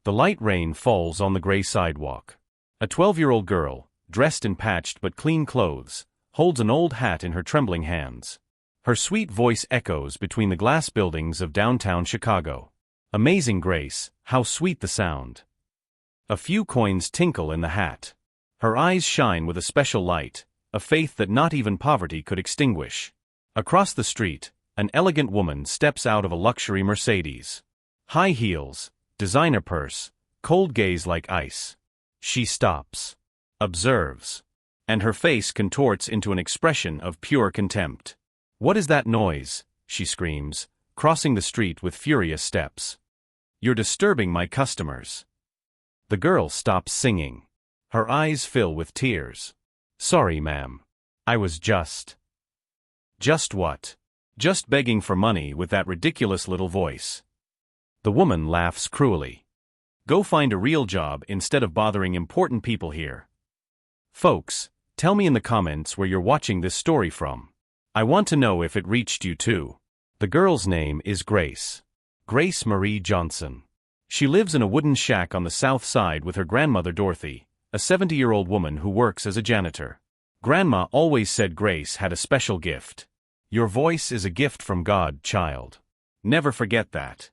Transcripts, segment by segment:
The light rain falls on the gray sidewalk. A 12-year-old girl, dressed in patched but clean clothes, holds an old hat in her trembling hands. Her sweet voice echoes between the glass buildings of downtown Chicago. Amazing grace, how sweet the sound. A few coins tinkle in the hat. Her eyes shine with a special light, a faith that not even poverty could extinguish. Across the street, an elegant woman steps out of a luxury Mercedes. High heels, designer purse, cold gaze like ice. She stops, observes, and her face contorts into an expression of pure contempt. "What is that noise?" she screams, crossing the street with furious steps. "You're disturbing my customers." The girl stops singing. Her eyes fill with tears. "Sorry, ma'am. I was just..." "Just what?" "Just begging for money with that ridiculous little voice." The woman laughs cruelly. "Go find a real job instead of bothering important people here." Folks, tell me in the comments where you're watching this story from. I want to know if it reached you too. The girl's name is Grace. Grace Marie Johnson. She lives in a wooden shack on the south side with her grandmother Dorothy, a 70-year-old woman who works as a janitor. Grandma always said Grace had a special gift. "Your voice is a gift from God, child. Never forget that."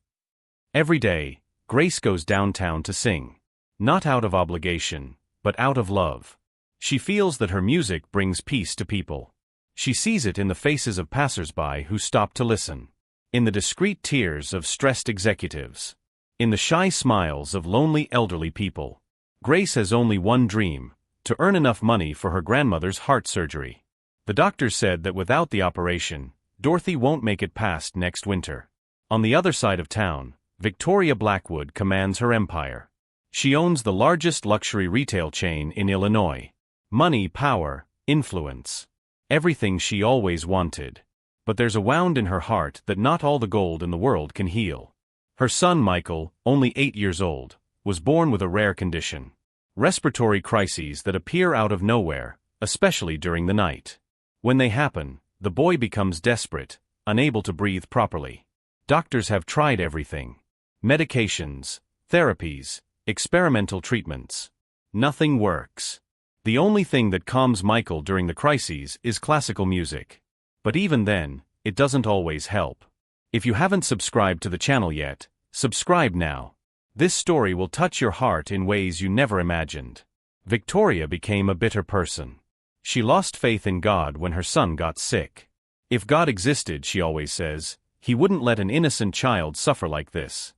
Every day, Grace goes downtown to sing. Not out of obligation, but out of love. She feels that her music brings peace to people. She sees it in the faces of passers-by who stop to listen. In the discreet tears of stressed executives. In the shy smiles of lonely elderly people. Grace has only one dream: to earn enough money for her grandmother's heart surgery. The doctor said that without the operation, Dorothy won't make it past next winter. On the other side of town, Victoria Blackwood commands her empire. She owns the largest luxury retail chain in Illinois. Money, power, influence. Everything she always wanted. But there's a wound in her heart that not all the gold in the world can heal. Her son Michael, only 8 years old, was born with a rare condition. Respiratory crises that appear out of nowhere, especially during the night. When they happen, the boy becomes desperate, unable to breathe properly. Doctors have tried everything. Medications, therapies, experimental treatments. Nothing works. The only thing that calms Michael during the crises is classical music. But even then, it doesn't always help. If you haven't subscribed to the channel yet, subscribe now. This story will touch your heart in ways you never imagined. Victoria became a bitter person. She lost faith in God when her son got sick. If God existed, she always says, He wouldn't let an innocent child suffer like this.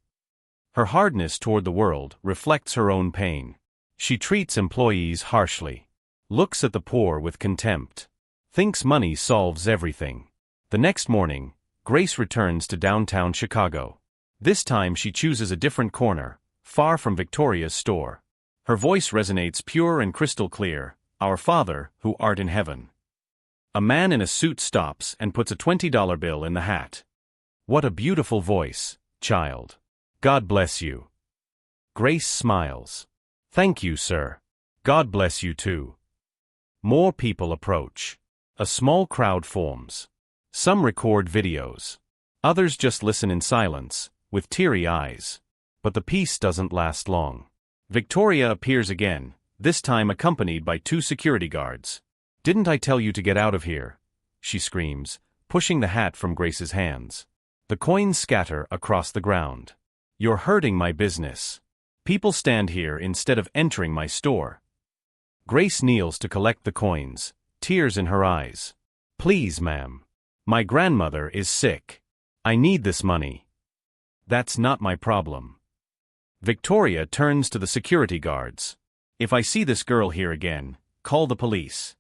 Her hardness toward the world reflects her own pain. She treats employees harshly. Looks at the poor with contempt. Thinks money solves everything. The next morning, Grace returns to downtown Chicago. This time she chooses a different corner, far from Victoria's store. Her voice resonates pure and crystal clear: "Our Father, who art in heaven." A man in a suit stops and puts a $20 bill in the hat. "What a beautiful voice, child. God bless you." Grace smiles. "Thank you, sir. God bless you too." More people approach. A small crowd forms. Some record videos. Others just listen in silence, with teary eyes. But the peace doesn't last long. Victoria appears again, this time accompanied by 2 security guards. "Didn't I tell you to get out of here?" she screams, pushing the hat from Grace's hands. The coins scatter across the ground. "You're hurting my business. People stand here instead of entering my store." Grace kneels to collect the coins, tears in her eyes. "Please, ma'am. My grandmother is sick. I need this money." "That's not my problem." Victoria turns to the security guards. "If I see this girl here again, call the police."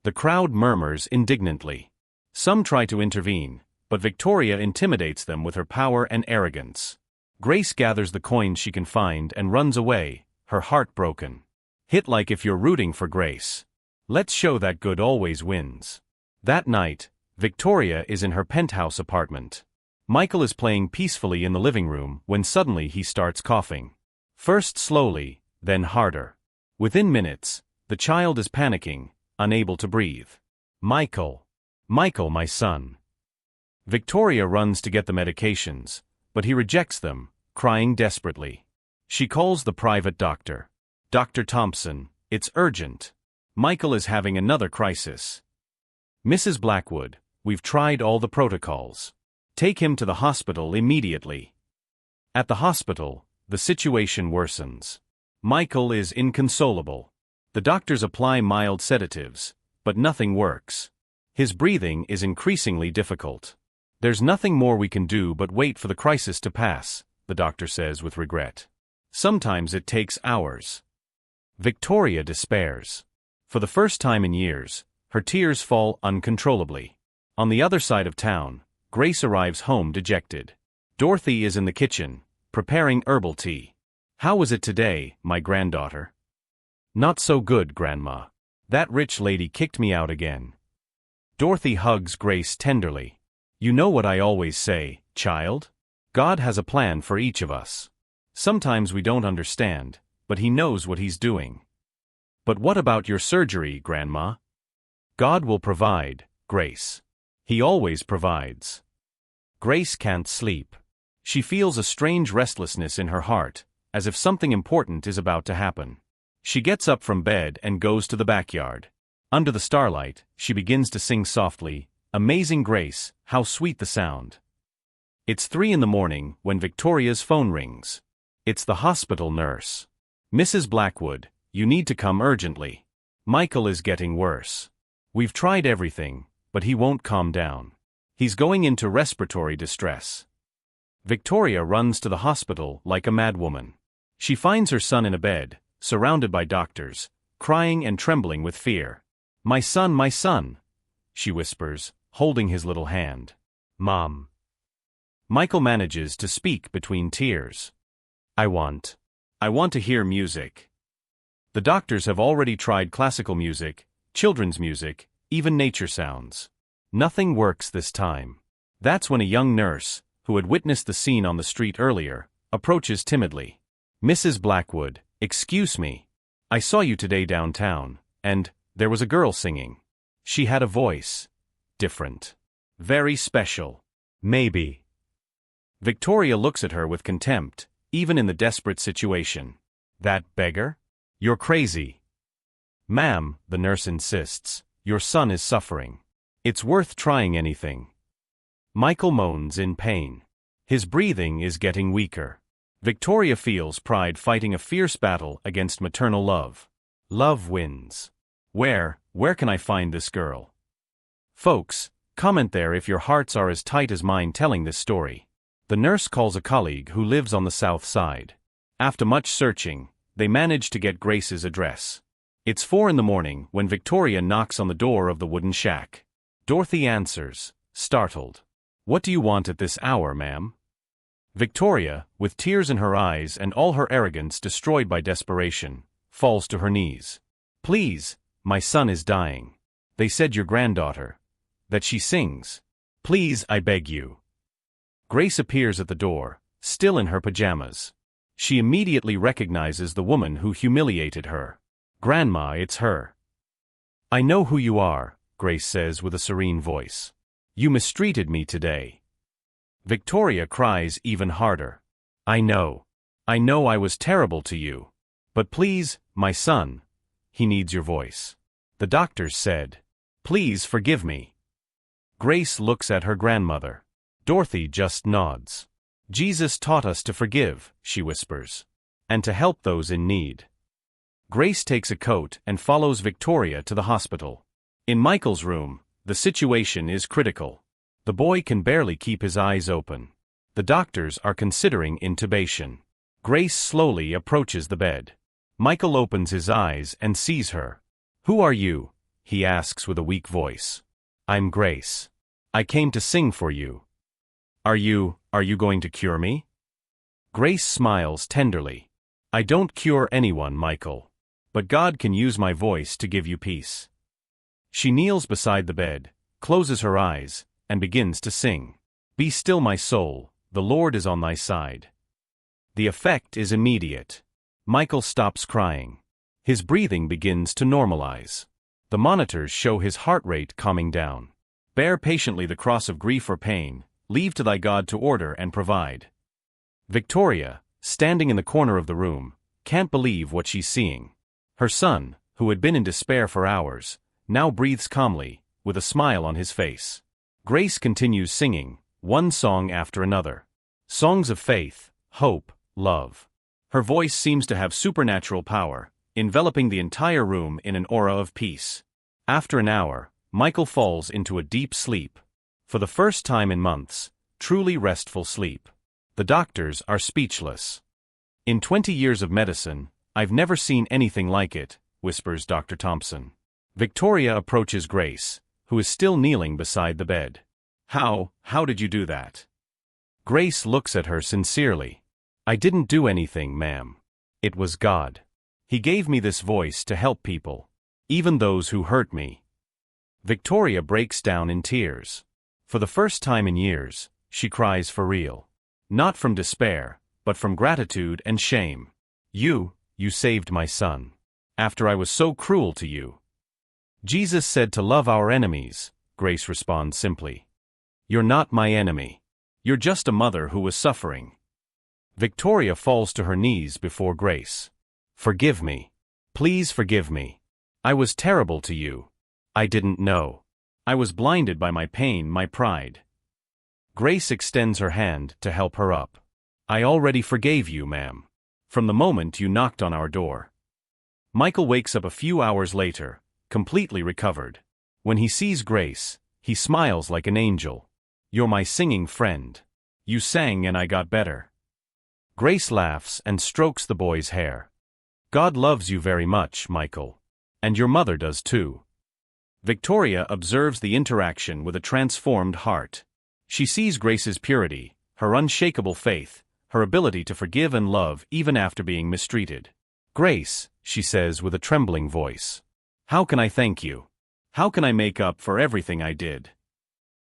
The crowd murmurs indignantly. Some try to intervene, but Victoria intimidates them with her power and arrogance. Grace gathers the coins she can find and runs away, her heart broken. Hit like if you're rooting for Grace. Let's show that good always wins. That night, Victoria is in her penthouse apartment. Michael is playing peacefully in the living room when suddenly he starts coughing. First slowly, then harder. Within minutes, the child is panicking, unable to breathe. "Michael. Michael, my son." Victoria runs to get the medications, but he rejects them, crying desperately. She calls the private doctor. Dr. Thompson, it's urgent. Michael is having another crisis. Mrs. Blackwood, we've tried all the protocols. Take him to the hospital immediately. At the hospital, the situation worsens. Michael is inconsolable. The doctors apply mild sedatives, but nothing works. His breathing is increasingly difficult. There's nothing more we can do but wait for the crisis to pass, the doctor says with regret. Sometimes it takes hours. Victoria despairs. For the first time in years, her tears fall uncontrollably. On the other side of town, Grace arrives home dejected. Dorothy is in the kitchen, preparing herbal tea. How was it today, my granddaughter? Not so good, Grandma. That rich lady kicked me out again. Dorothy hugs Grace tenderly. You know what I always say, child? God has a plan for each of us. Sometimes we don't understand, but He knows what He's doing. But what about your surgery, Grandma? God will provide, Grace. He always provides. Grace can't sleep. She feels a strange restlessness in her heart, as if something important is about to happen. She gets up from bed and goes to the backyard. Under the starlight, she begins to sing softly, Amazing Grace, how sweet the sound. It's 3 a.m. when Victoria's phone rings. It's the hospital nurse. Mrs. Blackwood, you need to come urgently. Michael is getting worse. We've tried everything, but he won't calm down. He's going into respiratory distress. Victoria runs to the hospital like a madwoman. She finds her son in a bed, surrounded by doctors, crying and trembling with fear. My son, she whispers, holding his little hand. Mom. Michael manages to speak between tears. I want to hear music. The doctors have already tried classical music, children's music, even nature sounds. Nothing works this time. That's when a young nurse, who had witnessed the scene on the street earlier, approaches timidly. Mrs. Blackwood, excuse me. I saw you today downtown, and there was a girl singing. She had a voice. Different. Very special. Maybe. Victoria looks at her with contempt, even in the desperate situation. That beggar? You're crazy. Ma'am, the nurse insists, your son is suffering. It's worth trying anything. Michael moans in pain. His breathing is getting weaker. Victoria feels pride fighting a fierce battle against maternal love. Love wins. Where can I find this girl? Folks, comment there if your hearts are as tight as mine telling this story. The nurse calls a colleague who lives on the south side. After much searching, they manage to get Grace's address. It's 4 a.m. when Victoria knocks on the door of the wooden shack. Dorothy answers, startled. What do you want at this hour, ma'am? Victoria, with tears in her eyes and all her arrogance destroyed by desperation, falls to her knees. Please, my son is dying. They said your granddaughter. That she sings. Please, I beg you. Grace appears at the door, still in her pajamas. She immediately recognizes the woman who humiliated her. Grandma, it's her. I know who you are, Grace says with a serene voice. You mistreated me today. Victoria cries even harder. I know I was terrible to you. But please, my son, he needs your voice. The doctors said. Please forgive me. Grace looks at her grandmother. Dorothy just nods. Jesus taught us to forgive, she whispers. And to help those in need. Grace takes a coat and follows Victoria to the hospital. In Michael's room, the situation is critical. The boy can barely keep his eyes open. The doctors are considering intubation. Grace slowly approaches the bed. Michael opens his eyes and sees her. Who are you? He asks with a weak voice. I'm Grace. I came to sing for you. Are you going to cure me? Grace smiles tenderly. I don't cure anyone, Michael. But God can use my voice to give you peace. She kneels beside the bed, closes her eyes, and begins to sing. Be still, my soul, the Lord is on thy side. The effect is immediate. Michael stops crying. His breathing begins to normalize. The monitors show his heart rate calming down. Bear patiently the cross of grief or pain, leave to thy God to order and provide. Victoria, standing in the corner of the room, can't believe what she's seeing. Her son, who had been in despair for hours, now breathes calmly, with a smile on his face. Grace continues singing, one song after another. Songs of faith, hope, love. Her voice seems to have supernatural power, enveloping the entire room in an aura of peace. After an hour, Michael falls into a deep sleep. For the first time in months, truly restful sleep. The doctors are speechless. In 20 years of medicine, I've never seen anything like it, whispers Dr. Thompson. Victoria approaches Grace, who is still kneeling beside the bed. How did you do that? Grace looks at her sincerely. I didn't do anything, ma'am. It was God. He gave me this voice to help people, even those who hurt me. Victoria breaks down in tears. For the first time in years, she cries for real. Not from despair, but from gratitude and shame. You saved my son. After I was so cruel to you. Jesus said to love our enemies, Grace responds simply. You're not my enemy. You're just a mother who was suffering. Victoria falls to her knees before Grace. Forgive me. Please forgive me. I was terrible to you. I didn't know. I was blinded by my pain, my pride. Grace extends her hand to help her up. I already forgave you, ma'am. From the moment you knocked on our door. Michael wakes up a few hours later, completely recovered. When he sees Grace, he smiles like an angel. You're my singing friend. You sang and I got better. Grace laughs and strokes the boy's hair. God loves you very much, Michael. And your mother does too. Victoria observes the interaction with a transformed heart. She sees Grace's purity, her unshakable faith, her ability to forgive and love even after being mistreated. Grace, she says with a trembling voice. How can I thank you? How can I make up for everything I did?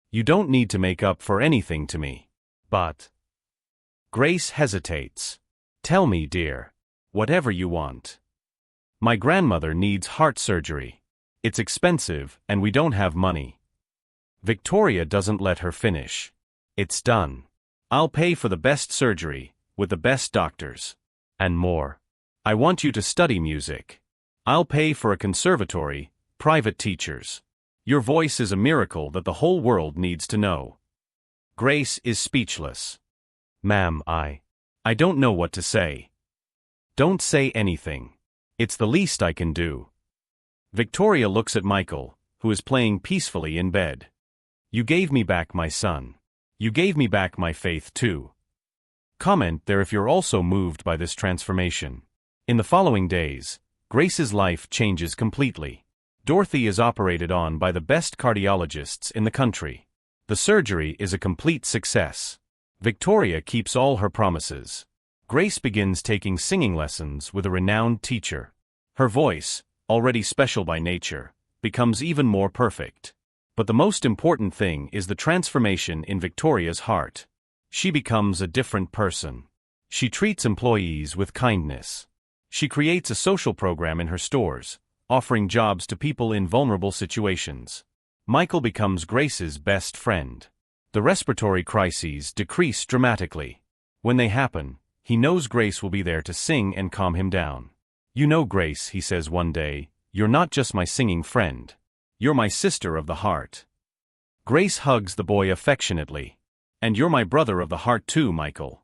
You don't need to make up for anything to me. But... Grace hesitates. Tell me, dear. Whatever you want. My grandmother needs heart surgery. It's expensive, and we don't have money. Victoria doesn't let her finish. It's done. I'll pay for the best surgery, with the best doctors. And more. I want you to study music. I'll pay for a conservatory, private teachers. Your voice is a miracle that the whole world needs to know. Grace is speechless. Ma'am, I don't know what to say. Don't say anything. It's the least I can do. Victoria looks at Michael, who is playing peacefully in bed. You gave me back my son. You gave me back my faith too. Comment there if you're also moved by this transformation. In the following days, Grace's life changes completely. Dorothy is operated on by the best cardiologists in the country. The surgery is a complete success. Victoria keeps all her promises. Grace begins taking singing lessons with a renowned teacher. Her voice, already special by nature, becomes even more perfect. But the most important thing is the transformation in Victoria's heart. She becomes a different person. She treats employees with kindness. She creates a social program in her stores, offering jobs to people in vulnerable situations. Michael becomes Grace's best friend. The respiratory crises decrease dramatically. When they happen, he knows Grace will be there to sing and calm him down. You know, Grace, he says one day, you're not just my singing friend. You're my sister of the heart. Grace hugs the boy affectionately. And you're my brother of the heart too, Michael.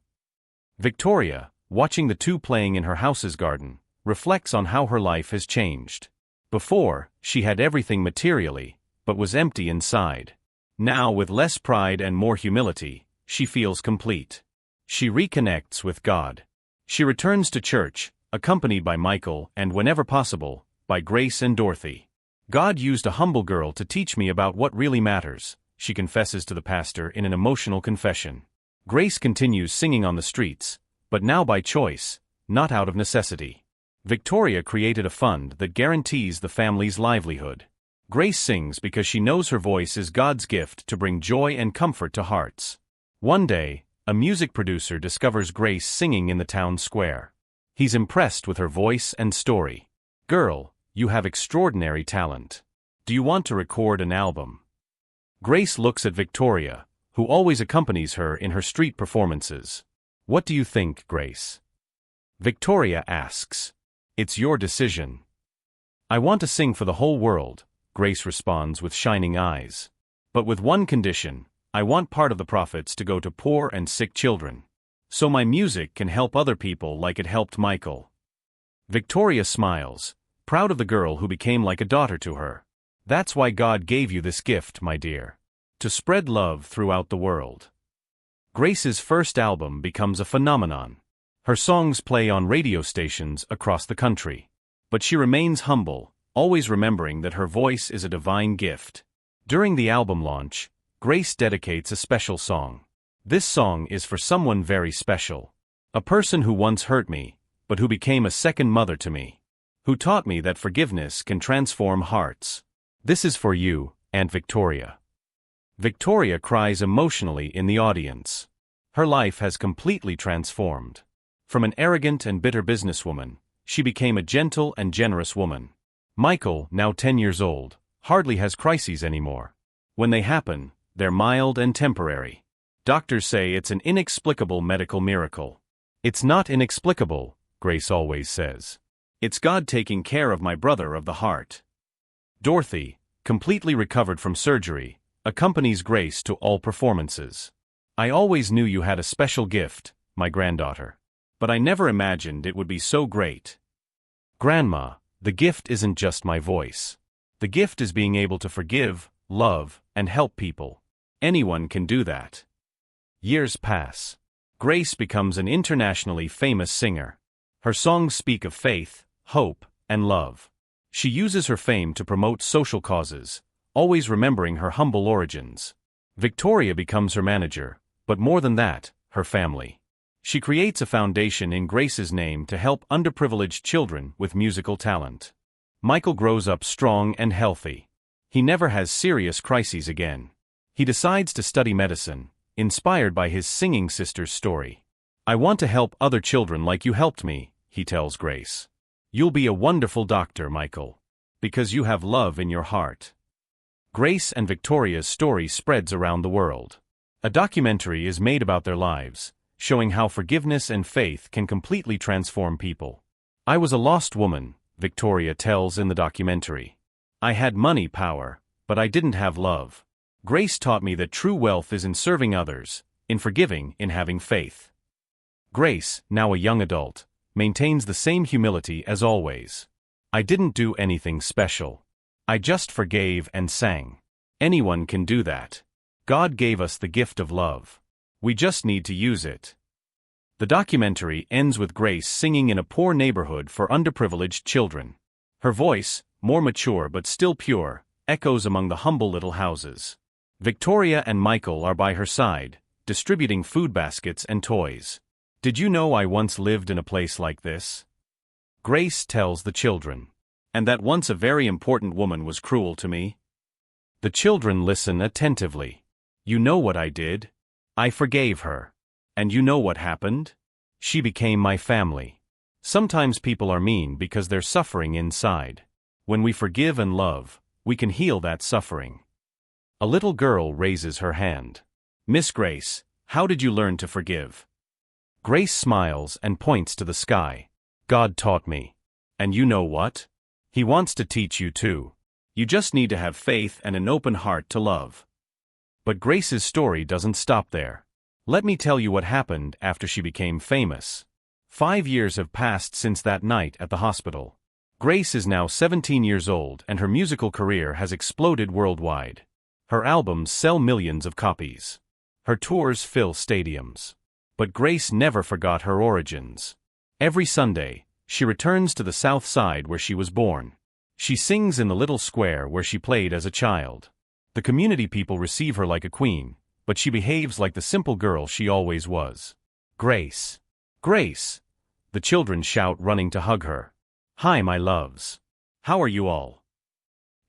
Victoria, watching the two playing in her house's garden, reflects on how her life has changed. Before, she had everything materially, but was empty inside. Now, with less pride and more humility, she feels complete. She reconnects with God. She returns to church, accompanied by Michael and, whenever possible, by Grace and Dorothy. God used a humble girl to teach me about what really matters, she confesses to the pastor in an emotional confession. Grace continues singing on the streets, but now by choice, not out of necessity. Victoria created a fund that guarantees the family's livelihood. Grace sings because she knows her voice is God's gift to bring joy and comfort to hearts. One day, a music producer discovers Grace singing in the town square. He's impressed with her voice and story. Girl, you have extraordinary talent. Do you want to record an album? Grace looks at Victoria, who always accompanies her in her street performances. What do you think, Grace? Victoria asks. It's your decision. I want to sing for the whole world, Grace responds with shining eyes. But with one condition, I want part of the profits to go to poor and sick children. So my music can help other people like it helped Michael. Victoria smiles, proud of the girl who became like a daughter to her. That's why God gave you this gift, my dear. To spread love throughout the world. Grace's first album becomes a phenomenon. Her songs play on radio stations across the country. But she remains humble, always remembering that her voice is a divine gift. During the album launch, Grace dedicates a special song. This song is for someone very special. A person who once hurt me, but who became a second mother to me. Who taught me that forgiveness can transform hearts. This is for you, Aunt Victoria. Victoria cries emotionally in the audience. Her life has completely transformed. From an arrogant and bitter businesswoman, she became a gentle and generous woman. Michael, now 10 years old, hardly has crises anymore. When they happen, they're mild and temporary. Doctors say it's an inexplicable medical miracle. It's not inexplicable, Grace always says. It's God taking care of my brother of the heart. Dorothy, completely recovered from surgery, accompanies Grace to all performances. I always knew you had a special gift, my granddaughter. But I never imagined it would be so great. Grandma, the gift isn't just my voice. The gift is being able to forgive, love, and help people. Anyone can do that. Years pass. Grace becomes an internationally famous singer. Her songs speak of faith, hope, and love. She uses her fame to promote social causes, always remembering her humble origins. Victoria becomes her manager, but more than that, her family. She creates a foundation in Grace's name to help underprivileged children with musical talent. Michael grows up strong and healthy. He never has serious crises again. He decides to study medicine, inspired by his singing sister's story. I want to help other children like you helped me, he tells Grace. You'll be a wonderful doctor, Michael. Because you have love in your heart. Grace and Victoria's story spreads around the world. A documentary is made about their lives, showing how forgiveness and faith can completely transform people. I was a lost woman, Victoria tells in the documentary. I had money, power, but I didn't have love. Grace taught me that true wealth is in serving others, in forgiving, in having faith. Grace, now a young adult, maintains the same humility as always. I didn't do anything special. I just forgave and sang. Anyone can do that. God gave us the gift of love. We just need to use it. The documentary ends with Grace singing in a poor neighborhood for underprivileged children. Her voice, more mature but still pure, echoes among the humble little houses. Victoria and Michael are by her side, distributing food baskets and toys. Did you know I once lived in a place like this? Grace tells the children. And that once a very important woman was cruel to me? The children listen attentively. You know what I did? I forgave her. And you know what happened? She became my family. Sometimes people are mean because they're suffering inside. When we forgive and love, we can heal that suffering. A little girl raises her hand. Miss Grace, how did you learn to forgive? Grace smiles and points to the sky. God taught me. And you know what? He wants to teach you too. You just need to have faith and an open heart to love. But Grace's story doesn't stop there. Let me tell you what happened after she became famous. 5 years have passed since that night at the hospital. Grace is now 17 years old and her musical career has exploded worldwide. Her albums sell millions of copies. Her tours fill stadiums. But Grace never forgot her origins. Every Sunday, she returns to the South Side where she was born. She sings in the little square where she played as a child. The community people receive her like a queen, but she behaves like the simple girl she always was. Grace. Grace! The children shout, running to hug her. Hi, my loves. How are you all?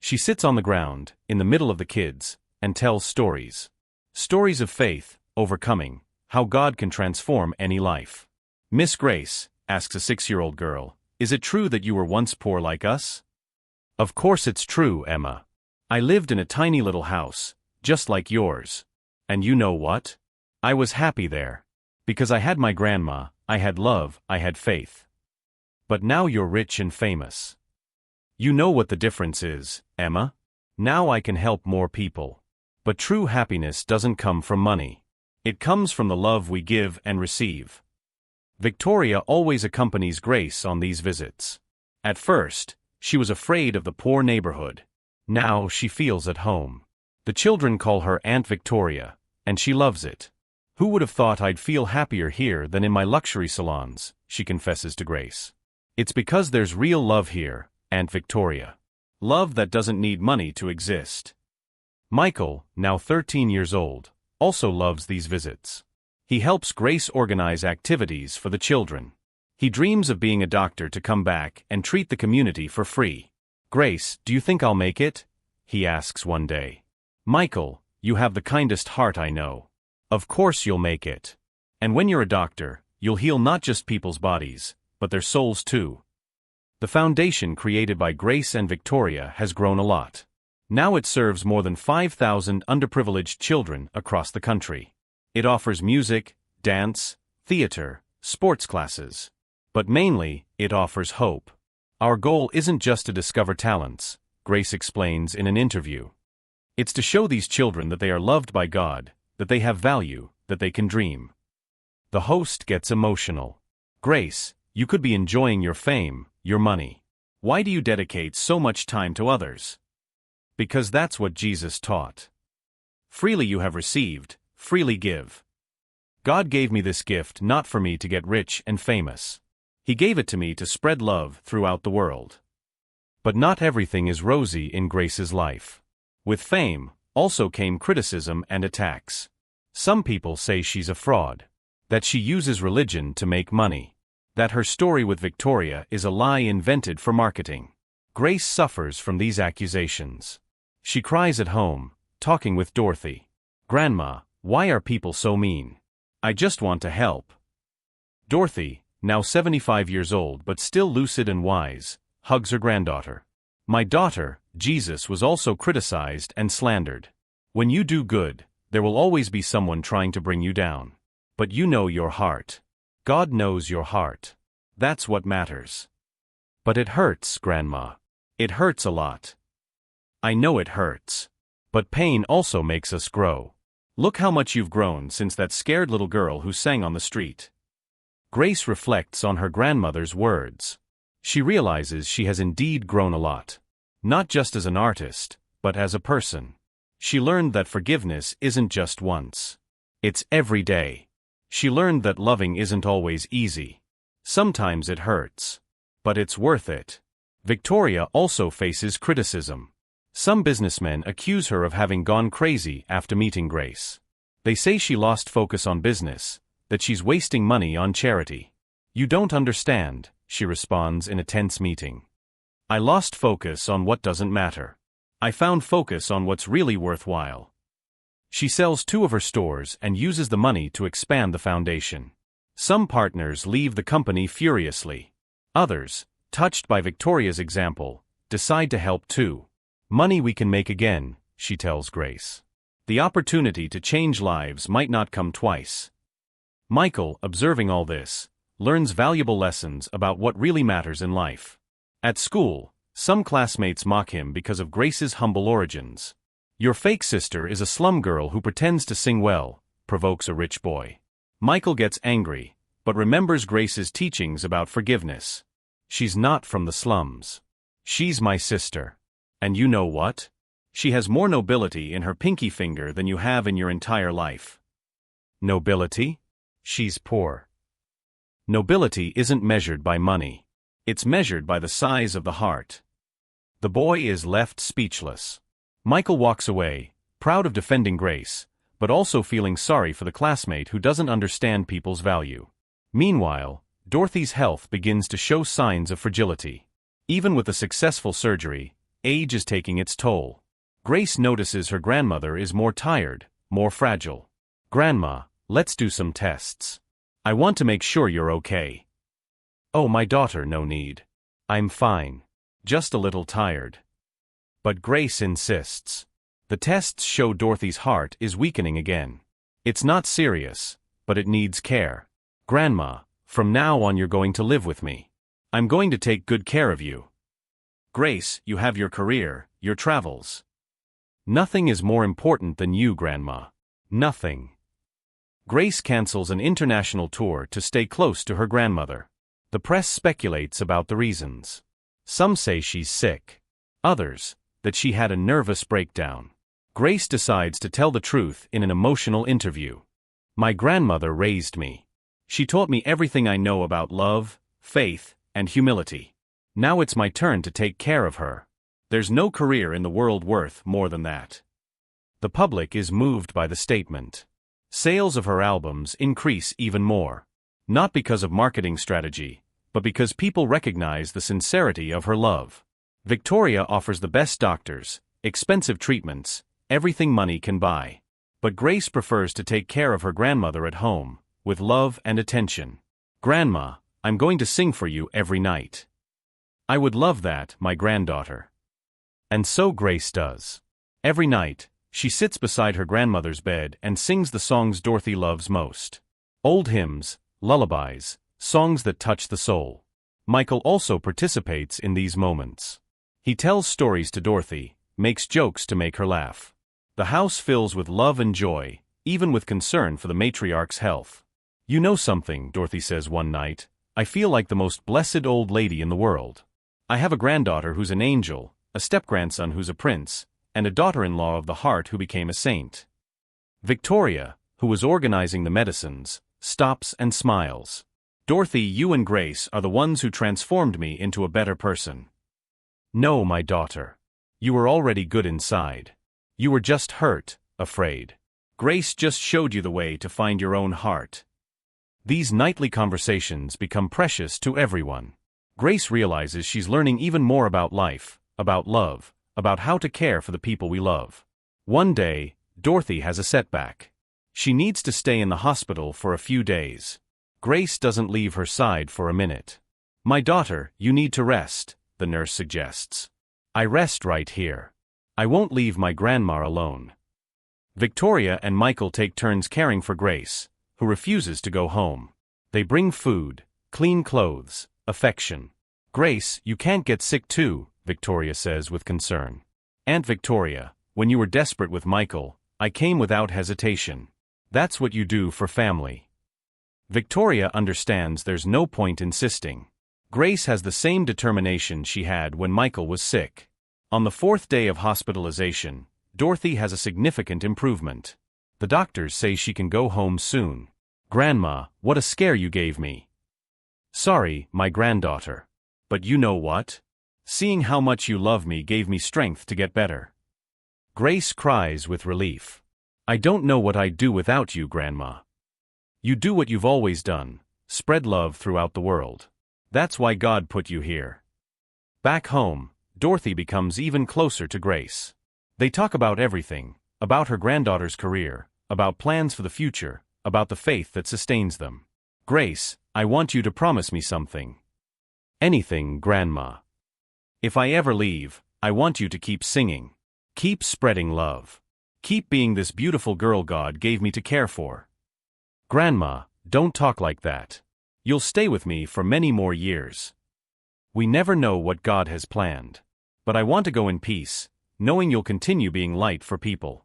She sits on the ground, in the middle of the kids, and tells stories. Stories of faith, overcoming, how God can transform any life. Miss Grace, asks a 6-year-old girl, is it true that you were once poor like us? Of course it's true, Emma. I lived in a tiny little house, just like yours. And you know what? I was happy there. Because I had my grandma, I had love, I had faith. But now you're rich and famous. You know what the difference is, Emma? Now I can help more people. But true happiness doesn't come from money. It comes from the love we give and receive. Victoria always accompanies Grace on these visits. At first, she was afraid of the poor neighborhood. Now she feels at home. The children call her Aunt Victoria, and she loves it. Who would have thought I'd feel happier here than in my luxury salons, she confesses to Grace. It's because there's real love here, Aunt Victoria. Love that doesn't need money to exist. Michael, now 13 years old, also loves these visits. He helps Grace organize activities for the children. He dreams of being a doctor to come back and treat the community for free. Grace, do you think I'll make it? He asks one day. Michael, you have the kindest heart I know. Of course you'll make it. And when you're a doctor, you'll heal not just people's bodies, but their souls too. The foundation created by Grace and Victoria has grown a lot. Now it serves more than 5,000 underprivileged children across the country. It offers music, dance, theater, sports classes. But mainly, it offers hope. Our goal isn't just to discover talents, Grace explains in an interview. It's to show these children that they are loved by God, that they have value, that they can dream. The host gets emotional. Grace, you could be enjoying your fame, your money. Why do you dedicate so much time to others? Because that's what Jesus taught. Freely you have received, freely give. God gave me this gift not for me to get rich and famous. He gave it to me to spread love throughout the world. But not everything is rosy in Grace's life. With fame, also came criticism and attacks. Some people say she's a fraud, that she uses religion to make money, that her story with Victoria is a lie invented for marketing. Grace suffers from these accusations. She cries at home, talking with Dorothy. Grandma, why are people so mean? I just want to help. Dorothy, now 75 years old but still lucid and wise, hugs her granddaughter. My daughter, Jesus was also criticized and slandered. When you do good, there will always be someone trying to bring you down. But you know your heart. God knows your heart. That's what matters. But it hurts, Grandma. It hurts a lot. I know it hurts. But pain also makes us grow. Look how much you've grown since that scared little girl who sang on the street. Grace reflects on her grandmother's words. She realizes she has indeed grown a lot. Not just as an artist, but as a person. She learned that forgiveness isn't just once. It's every day. She learned that loving isn't always easy. Sometimes it hurts. But it's worth it. Victoria also faces criticism. Some businessmen accuse her of having gone crazy after meeting Grace. They say she lost focus on business, that she's wasting money on charity. You don't understand, she responds in a tense meeting. I lost focus on what doesn't matter. I found focus on what's really worthwhile. She sells 2 of her stores and uses the money to expand the foundation. Some partners leave the company furiously. Others, touched by Victoria's example, decide to help too. Money we can make again, she tells Grace. The opportunity to change lives might not come twice. Michael, observing all this, learns valuable lessons about what really matters in life. At school, some classmates mock him because of Grace's humble origins. Your fake sister is a slum girl who pretends to sing well, provokes a rich boy. Michael gets angry, but remembers Grace's teachings about forgiveness. She's not from the slums. She's my sister. And you know what? She has more nobility in her pinky finger than you have in your entire life. Nobility? She's poor. Nobility isn't measured by money. It's measured by the size of the heart. The boy is left speechless. Michael walks away, proud of defending Grace, but also feeling sorry for the classmate who doesn't understand people's value. Meanwhile, Dorothy's health begins to show signs of fragility. Even with a successful surgery, age is taking its toll. Grace notices her grandmother is more tired, more fragile. Grandma, let's do some tests. I want to make sure you're okay. Oh, my daughter, no need. I'm fine. Just a little tired. But Grace insists. The tests show Dorothy's heart is weakening again. It's not serious, but it needs care. Grandma, From now on you're going to live with me. I'm going to take good care of you. Grace, you have your career, your travels. Nothing is more important than you, Grandma. Nothing. Grace cancels an international tour to stay close to her grandmother. The press speculates about the reasons. Some say she's sick. Others, that she had a nervous breakdown. Grace decides to tell the truth in an emotional interview. My grandmother raised me. She taught me everything I know about love, faith, and humility. Now it's my turn to take care of her. There's no career in the world worth more than that. The public is moved by the statement. Sales of her albums increase even more. Not because of marketing strategy, but because people recognize the sincerity of her love. Victoria offers the best doctors, expensive treatments, everything money can buy. But Grace prefers to take care of her grandmother at home, with love and attention. Grandma, I'm going to sing for you every night. I would love that, my granddaughter. And so Grace does. Every night, she sits beside her grandmother's bed and sings the songs Dorothy loves most. Old hymns, lullabies, songs that touch the soul. Michael also participates in these moments. He tells stories to Dorothy, makes jokes to make her laugh. The house fills with love and joy, even with concern for the matriarch's health. You know something, Dorothy says one night, I feel like the most blessed old lady in the world. I have a granddaughter who's an angel, a step-grandson who's a prince, and a daughter-in-law of the heart who became a saint. Victoria, who was organizing the medicines, stops and smiles. Dorothy, you and Grace are the ones who transformed me into a better person. No, my daughter. You were already good inside. You were just hurt, afraid. Grace just showed you the way to find your own heart. These nightly conversations become precious to everyone. Grace realizes she's learning even more about life, about love, about how to care for the people we love. One day, Dorothy has a setback. She needs to stay in the hospital for a few days. Grace doesn't leave her side for a minute. My daughter, you need to rest, the nurse suggests. I rest right here. I won't leave my grandma alone. Victoria and Michael take turns caring for Grace, who refuses to go home. They bring food, clean clothes, affection. Grace, you can't get sick too, Victoria says with concern. Aunt Victoria, when you were desperate with Michael, I came without hesitation. That's what you do for family. Victoria understands there's no point insisting. Grace has the same determination she had when Michael was sick. On the 4th day of hospitalization, Dorothy has a significant improvement. The doctors say she can go home soon. Grandma, what a scare you gave me. Sorry, my granddaughter. But you know what? Seeing how much you love me gave me strength to get better. Grace cries with relief. I don't know what I'd do without you, Grandma. You do what you've always done, spread love throughout the world. That's why God put you here. Back home, Dorothy becomes even closer to Grace. They talk about everything, about her granddaughter's career, about plans for the future, about the faith that sustains them. Grace, I want you to promise me something. Anything, Grandma. If I ever leave, I want you to keep singing. Keep spreading love. Keep being this beautiful girl God gave me to care for. Grandma, don't talk like that. You'll stay with me for many more years. We never know what God has planned. But I want to go in peace, knowing you'll continue being light for people.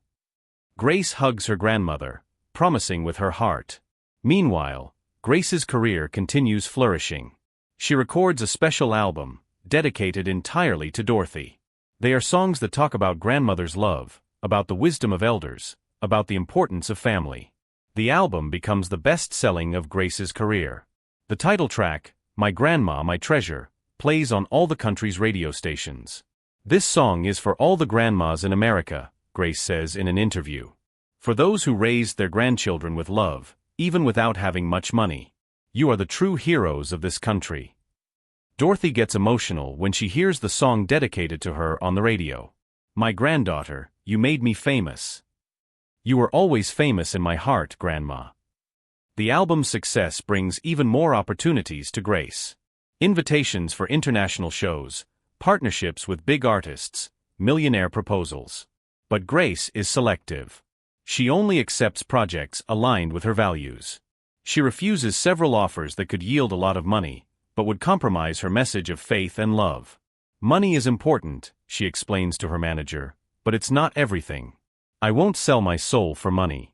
Grace hugs her grandmother, promising with her heart. Meanwhile, Grace's career continues flourishing. She records a special album, dedicated entirely to Dorothy. They are songs that talk about grandmother's love, about the wisdom of elders, about the importance of family. The album becomes the best-selling of Grace's career. The title track, My Grandma, My Treasure, plays on all the country's radio stations. This song is for all the grandmas in America, Grace says in an interview. For those who raised their grandchildren with love, even without having much money. You are the true heroes of this country. Dorothy gets emotional when she hears the song dedicated to her on the radio. My granddaughter, you made me famous. You were always famous in my heart, Grandma. The album's success brings even more opportunities to Grace. Invitations for international shows, partnerships with big artists, millionaire proposals. But Grace is selective. She only accepts projects aligned with her values. She refuses several offers that could yield a lot of money, but would compromise her message of faith and love. Money is important, she explains to her manager, but it's not everything. I won't sell my soul for money.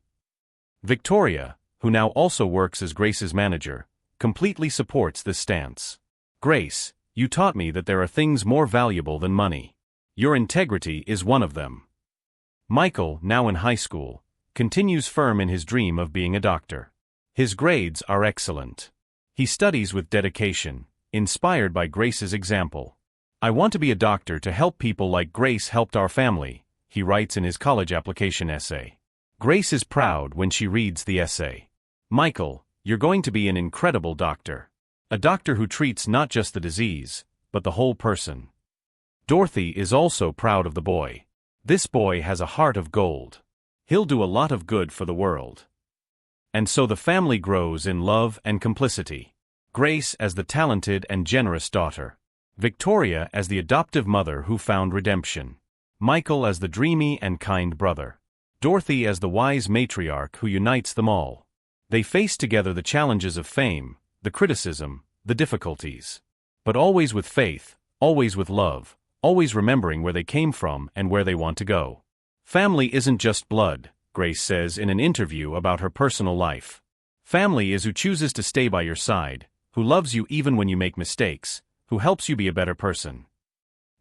Victoria, who now also works as Grace's manager, completely supports this stance. Grace, you taught me that there are things more valuable than money. Your integrity is one of them. Michael, now in high school, continues firm in his dream of being a doctor. His grades are excellent. He studies with dedication, inspired by Grace's example. I want to be a doctor to help people like Grace helped our family, he writes in his college application essay. Grace is proud when she reads the essay. Michael, you're going to be an incredible doctor. A doctor who treats not just the disease, but the whole person. Dorothy is also proud of the boy. This boy has a heart of gold. He'll do a lot of good for the world. And so the family grows in love and complicity. Grace as the talented and generous daughter. Victoria as the adoptive mother who found redemption. Michael as the dreamy and kind brother. Dorothy as the wise matriarch who unites them all. They face together the challenges of fame, the criticism, the difficulties. But always with faith, always with love, always remembering where they came from and where they want to go. Family isn't just blood, Grace says in an interview about her personal life. Family is who chooses to stay by your side, who loves you even when you make mistakes, who helps you be a better person.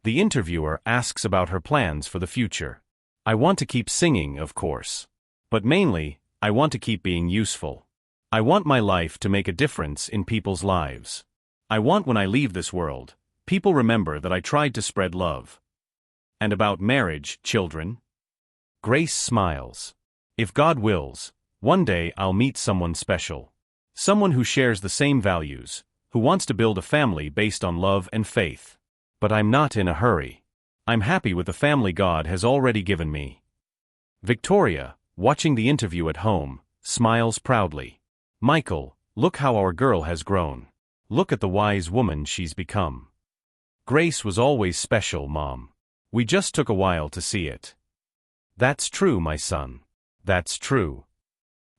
The interviewer asks about her plans for the future. I want to keep singing, of course. But mainly, I want to keep being useful. I want my life to make a difference in people's lives. I want when I leave this world, people remember that I tried to spread love. And about marriage, children? Grace smiles. If God wills, one day I'll meet someone special. Someone who shares the same values, who wants to build a family based on love and faith. But I'm not in a hurry. I'm happy with the family God has already given me. Victoria, watching the interview at home, smiles proudly. Michael, look how our girl has grown. Look at the wise woman she's become. Grace was always special, Mom. We just took a while to see it. That's true, my son. That's true.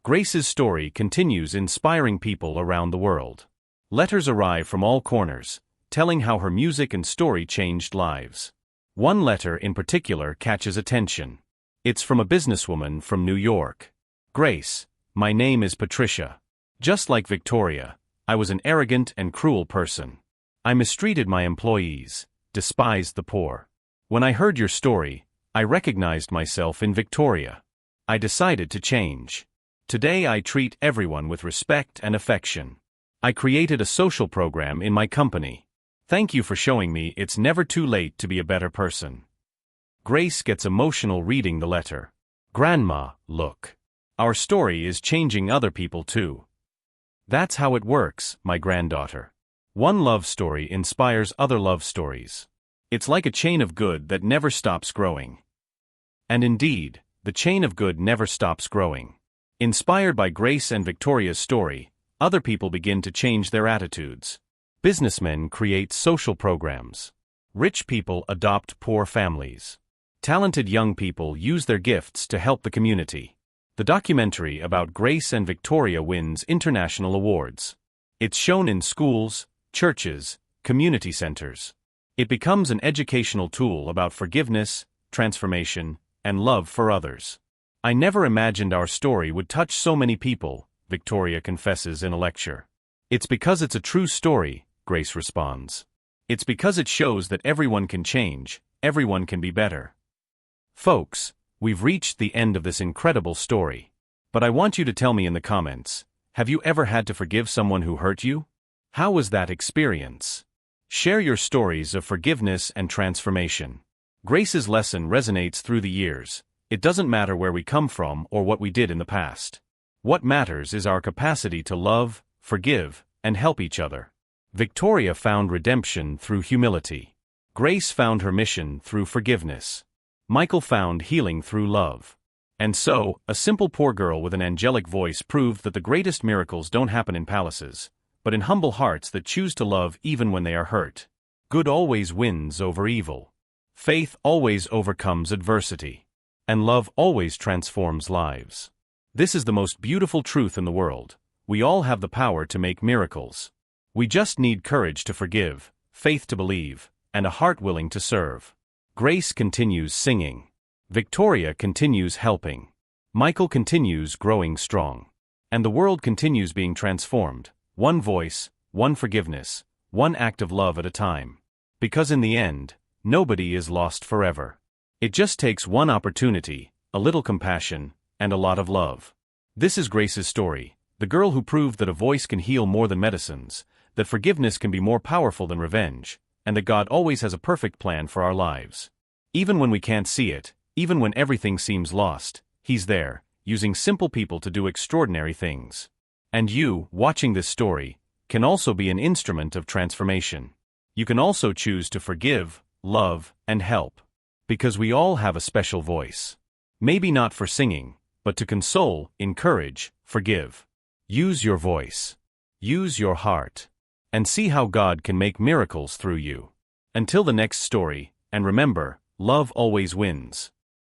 Grace's story continues inspiring people around the world. Letters arrive from all corners, telling how her music and story changed lives. One letter in particular catches attention. It's from a businesswoman from New York. Grace, my name is Patricia. Just like Victoria, I was an arrogant and cruel person. I mistreated my employees, despised the poor. When I heard your story, I recognized myself in Victoria. I decided to change. Today I treat everyone with respect and affection. I created a social program in my company. Thank you for showing me it's never too late to be a better person. Grace gets emotional reading the letter. Grandma, look. Our story is changing other people too. That's how it works, my granddaughter. One love story inspires other love stories. It's like a chain of good that never stops growing. And indeed, the chain of good never stops growing. Inspired by Grace and Victoria's story, other people begin to change their attitudes. Businessmen create social programs. Rich people adopt poor families. Talented young people use their gifts to help the community. The documentary about Grace and Victoria wins international awards. It's shown in schools, churches, community centers. It becomes an educational tool about forgiveness, transformation, and love for others. I never imagined our story would touch so many people, Victoria confesses in a lecture. It's because it's a true story, Grace responds. It's because it shows that everyone can change, everyone can be better. Folks, we've reached the end of this incredible story. But I want you to tell me in the comments, have you ever had to forgive someone who hurt you? How was that experience? Share your stories of forgiveness and transformation. Grace's lesson resonates through the years. It doesn't matter where we come from or what we did in the past. What matters is our capacity to love, forgive, and help each other. Victoria found redemption through humility. Grace found her mission through forgiveness. Michael found healing through love. And so, a simple poor girl with an angelic voice proved that the greatest miracles don't happen in palaces, but in humble hearts that choose to love even when they are hurt. Good always wins over evil. Faith always overcomes adversity. And love always transforms lives. This is the most beautiful truth in the world. we all have the power to make miracles. We just need courage to forgive, faith to believe, and a heart willing to serve. Grace continues singing. Victoria continues helping. Michael continues growing strong. And the world continues being transformed, one voice, one forgiveness, one act of love at a time. Because in the end, nobody is lost forever. It just takes one opportunity, a little compassion, and a lot of love. This is Grace's story, the girl who proved that a voice can heal more than medicines, that forgiveness can be more powerful than revenge, and that God always has a perfect plan for our lives. Even when we can't see it, even when everything seems lost, He's there, using simple people to do extraordinary things. And you, watching this story, can also be an instrument of transformation. You can also choose to forgive, love, and help. Because we all have a special voice. Maybe not for singing, but to console, encourage, forgive. Use your voice. Use your heart. And see how God can make miracles through you. Until the next story, and remember, love always wins.